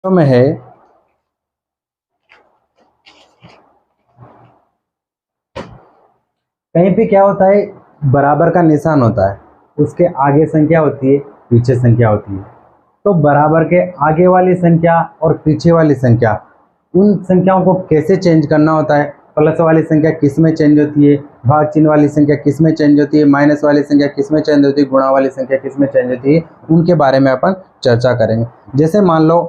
में है कहीं पे क्या होता है, बराबर का निशान होता है, उसके आगे संख्या होती है, पीछे संख्या होती है। तो बराबर के आगे वाली संख्या और पीछे वाली संख्या, उन संख्याओं को कैसे चेंज करना होता है, प्लस वाली संख्या किस में चेंज होती है, भाग चिन्ह वाली संख्या किस में चेंज होती है, माइनस वाली संख्या किस में चेंज होती है, गुणा वाली संख्या किस में चेंज होती है, उनके बारे में अपन चर्चा करेंगे। जैसे मान लो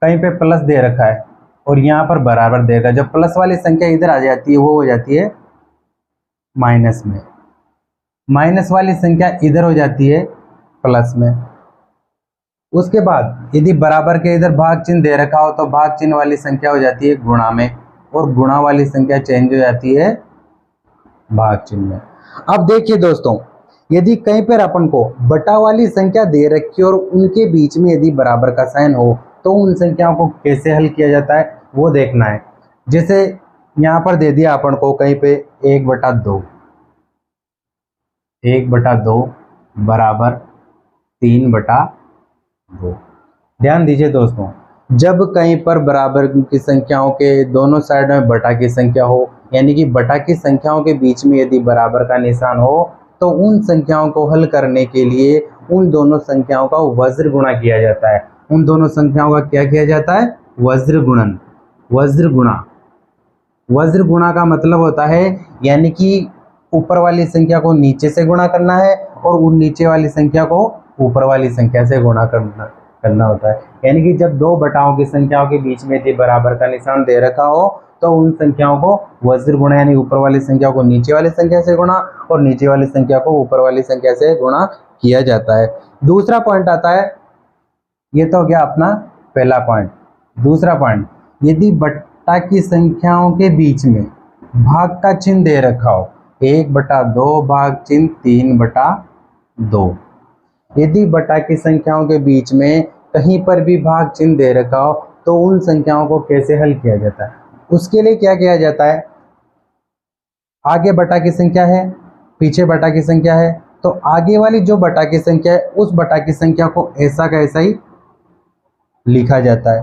कहीं पे प्लस दे रखा है और यहाँ पर बराबर देगा, जब प्लस वाली संख्या इधर आ जाती है वो हो जाती है माइनस में, माइनस वाली संख्या इधर हो जाती है प्लस में। उसके बाद यदि बराबर के इधर भाग चिन्ह दे रखा हो तो भाग चिन्ह वाली संख्या हो जाती है गुणा में, और गुणा वाली संख्या चेंज हो जाती है भाग चिन्ह में। अब देखिए दोस्तों, यदि कहीं पर अपन को बटा वाली संख्या दे रखी और उनके बीच में यदि बराबर का साइन हो तो उन संख्याओं को कैसे हल किया जाता है वो देखना है। जैसे यहाँ पर दे दिया अपन को कहीं पे 1/2, 1/2 बराबर 3/2। ध्यान दीजिए दोस्तों, जब कहीं पर बराबर की संख्याओं के दोनों साइड में बटा की संख्या हो, यानी कि बटा की संख्याओं के बीच में यदि बराबर का निशान हो तो उन संख्याओं को हल करने के लिए उन दोनों संख्याओं का वज्र गुणा किया जाता है। उन दोनों संख्याओं का क्या किया जाता है? वज्र गुणन, वज्र गुणा। वज्र गुणा का मतलब होता है यानी कि ऊपर वाली संख्या को नीचे से गुणा करना है और उन नीचे वाली संख्या को ऊपर वाली संख्या से गुणा करना होता है। यानी कि जब दो बटाओं की संख्याओं के बीच में यदि बराबर का निशान दे रखा हो तो उन संख्याओं को वज्र गुणा, यानी ऊपर वाली संख्या को नीचे वाली संख्या से गुणा और नीचे वाली संख्या को ऊपर वाली संख्या से गुणा किया जाता है। दूसरा पॉइंट आता है, ये तो हो गया अपना पहला पॉइंट। दूसरा पॉइंट, यदि बटा की संख्याओं के बीच में भाग का चिन्ह दे रखा हो, 1/2 भाग चिन्ह 3/2, यदि बटा की संख्याओं के बीच में कहीं पर भी भाग चिन्ह दे रखा हो तो उन संख्याओं को कैसे हल किया जाता है? उसके लिए क्या किया जाता है, आगे बटा की संख्या है, पीछे बटा की संख्या है, तो आगे वाली जो बटा की संख्या है उस बटा की संख्या को ऐसा का ऐसा ही लिखा जाता है।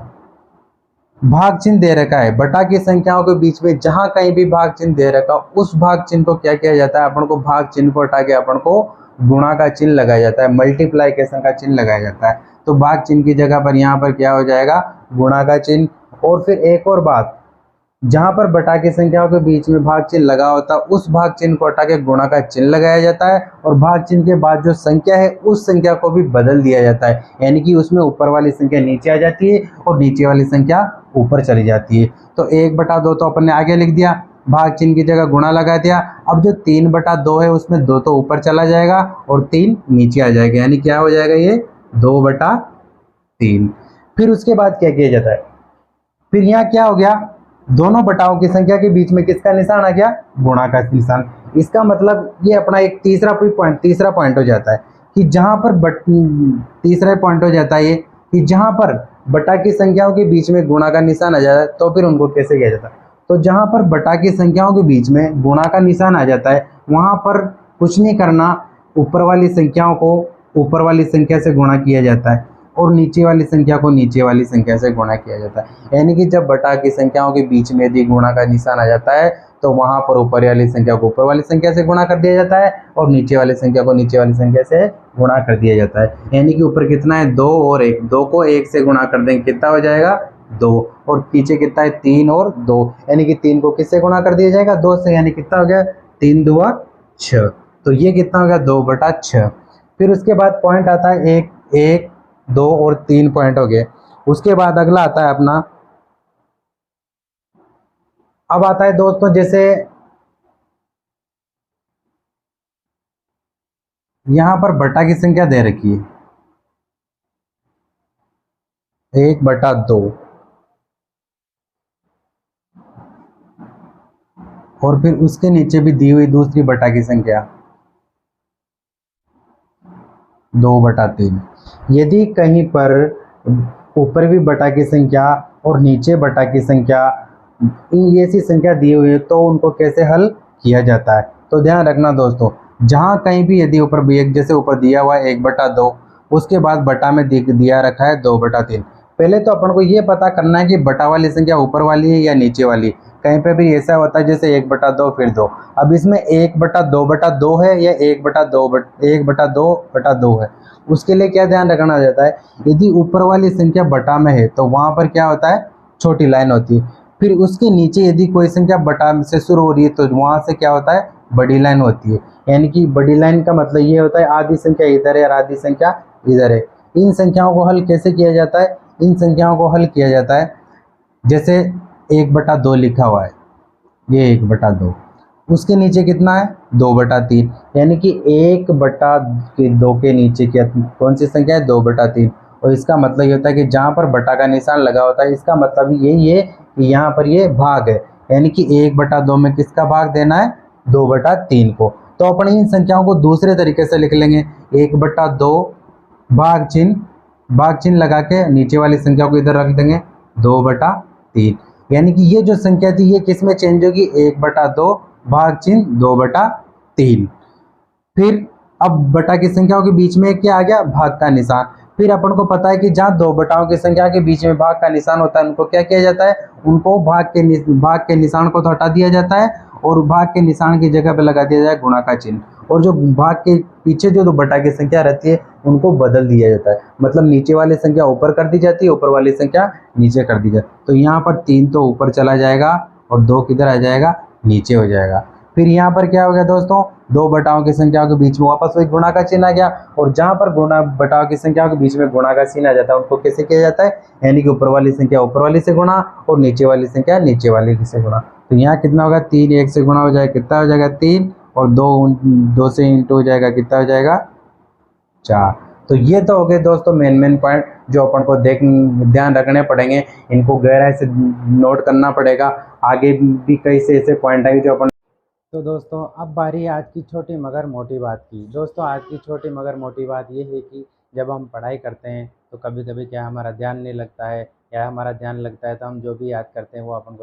भाग चिन्ह दे रखा है, बटा की संख्याओं के बीच में जहां कहीं भी भाग चिन्ह दे रखा उस भाग चिन्ह को क्या किया जाता है, अपन को भाग चिन्ह को हटा के अपन को गुणा का चिन्ह लगाया जाता है, मल्टीप्लाइकेशन का चिन्ह लगाया जाता है। तो भाग चिन्ह की जगह पर यहाँ पर क्या हो जाएगा, गुणा का चिन्ह। और फिर एक और बात, जहां पर बटा की संख्याओं के बीच में भाग चिन्ह लगा होता है उस भाग चिन्ह को हटा के गुणा का चिन्ह लगाया जाता है, और भाग चिन्ह के बाद जो संख्या है उस संख्या को भी बदल दिया जाता है, यानी कि उसमें ऊपर वाली संख्या नीचे आ जाती है और नीचे वाली संख्या ऊपर चली जाती है। तो 1/2 तो अपन ने आगे लिख दिया, भाग चिन्ह की जगह गुणा लगा दिया। अब जो 3/2 है उसमें 2 तो ऊपर चला जाएगा और 3 नीचे आ जाएगा, यानी क्या हो जाएगा, ये 2/3। फिर उसके बाद क्या किया जाता है, फिर यहाँ क्या हो गया, दोनों बटाओं की संख्या के बीच में किसका निशान आ गया, गुणा का निशान। इसका मतलब ये अपना एक तीसरा पॉइंट हो जाता है कि जहां पर तीसरा पॉइंट हो जाता है ये कि जहां पर बटा की संख्याओं के बीच में गुणा का निशान आ जाता है तो फिर उनको कैसे किया जाता है। तो जहां पर बटा की संख्याओं के बीच में गुणा का निशान आ जाता है वहां पर कुछ नहीं करना, ऊपर वाली संख्याओं को ऊपर वाली संख्या से गुणा किया जाता है और नीचे वाली संख्या को नीचे वाली संख्या से गुणा किया जाता है। यानी कि जब बटा की संख्याओं के बीच में यदि गुणा का निशान आ जाता है तो वहां पर ऊपर वाली संख्या को ऊपर वाली संख्या से गुणा कर दिया जाता है और नीचे वाली संख्या को नीचे वाली संख्या से गुणा कर दिया जाता है। यानी कि ऊपर कितना है, 2 और 1, 2 को 1 से गुणा कर देंगे कितना हो जाएगा, 2, और पीछे कितना है, 3 और 2, यानी कि 3 को किससे गुणा कर दिया जाएगा, 2 से, यानी कितना हो गया, 3 दूआ 6। तो ये कितना हो गया, 2/6। फिर उसके बाद पॉइंट आता है 1, 2 और 3 पॉइंट हो गए। उसके बाद अगला आता है अपना, अब आता है दोस्तों, जैसे यहां पर बटा की संख्या दे रखी है 1/2 और फिर उसके नीचे भी दी हुई दूसरी बटा की संख्या 2/3। यदि कहीं पर ऊपर भी बटा की संख्या और नीचे बटा की संख्या ऐसी संख्या दी हुई है तो उनको कैसे हल किया जाता है। तो ध्यान रखना दोस्तों, जहां कहीं भी यदि ऊपर भी एक जैसे ऊपर दिया हुआ है 1/2 उसके बाद बटा में दिया रखा है 2/3। पहले तो अपन को ये पता करना है कि बटा वाली संख्या ऊपर वाली है या नीचे वाली। कहीं पे भी ऐसा होता है जैसे 1/2 फिर 2। अब इसमें 1/2/2 है या 1/2/2 है। उसके लिए क्या ध्यान रखना जाता है, यदि ऊपर वाली संख्या बटा में है तो वहां पर क्या होता है, छोटी लाइन होती है। फिर उसके नीचे यदि कोई संख्या बटा से शुरू हो रही है तो वहां से क्या होता है, बड़ी लाइन होती है। यानी कि बड़ी लाइन का मतलब ये होता है आधी संख्या इधर है और आधी संख्या इधर है। इन संख्याओं को हल कैसे किया जाता है, इन संख्याओं को हल किया जाता है जैसे 1/2 लिखा हुआ है, ये 1/2, उसके नीचे कितना है 2/3, यानी कि 1/2 के नीचे क्या कौन सी संख्या है 2/3। और इसका मतलब ये होता है कि जहाँ पर बटा का निशान लगा होता है इसका मतलब यही है कि यहाँ पर ये भाग है, यानी कि 1/2 में किसका भाग देना है 2/3 को। तो अपन इन संख्याओं को दूसरे तरीके से लिख लेंगे, 1/2 भाग चिन्ह लगा के नीचे वाली संख्या को इधर रख देंगे 2/3, यानी कि ये जो संख्या थी ये किस में चेंज होगी 1/2 भाग चिन्ह 2/3। फिर अब बटा की संख्याओं के बीच में क्या आ गया, भाग का निशान। फिर अपन को पता है कि जहाँ दो बटाओं की संख्या के बीच में भाग का निशान होता है उनको क्या किया जाता है, उनको भाग के निशान को तो हटा दिया जाता है और भाग के निशान की जगह पे लगा दिया जाए गुणा का चिन्ह। और जो भाग के पीछे जो दो बटा की संख्या रहती है उनको बदल दिया जाता है, मतलब नीचे वाली संख्या ऊपर कर दी जाती है, ऊपर वाली संख्या नीचे कर दी जाती है। तो यहाँ पर 3 तो ऊपर चला जाएगा और 2 किधर आ जाएगा, नीचे हो जाएगा। फिर यहाँ पर क्या हो गया दोस्तों, दो बटाओं की संख्याओं के बीच में वापस वही गुणा का चिन्ह आ गया। और जहां पर गुणा बटाओं की संख्याओं के बीच में गुणा का चिन्ह आ जाता है उनको कैसे किया जाता है, यानी कि ऊपर वाली संख्या ऊपर वाली से गुणा और नीचे वाली संख्या नीचे वाली से गुणा। तो यहाँ कितना होगा, 3 1 से गुणा हो जाएगा, कितना हो जाएगा 3, और 2 से इंटू हो जाएगा, कितना हो जाएगा 4। तो ये तो हो गए दोस्तों मेन पॉइंट जो अपन को ध्यान रखने पड़ेंगे, इनको गहराई से नोट करना पड़ेगा। आगे भी कई से ऐसे पॉइंट आएंगे जो अपन। तो दोस्तों अब बारी है आज की छोटी मगर मोटी बात की। दोस्तों आज की छोटी मगर मोटी बात ये है कि जब हम पढ़ाई करते हैं तो कभी कभी क्या हमारा ध्यान नहीं लगता है, या हमारा ध्यान लगता है तो हम जो भी याद करते हैं वो अपन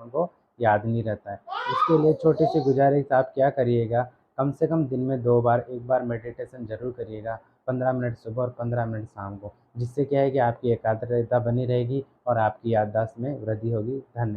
को याद नहीं रहता है। इसके लिए छोटी सी गुजारिश, आप क्या करिएगा, कम से कम दिन में 2 बार, एक बार मेडिटेशन जरूर करिएगा, 15 मिनट सुबह और 15 मिनट शाम को। जिससे क्या है कि आपकी एकाग्रता बनी रहेगी और आपकी याददाश्त में वृद्धि होगी। धन्यवाद।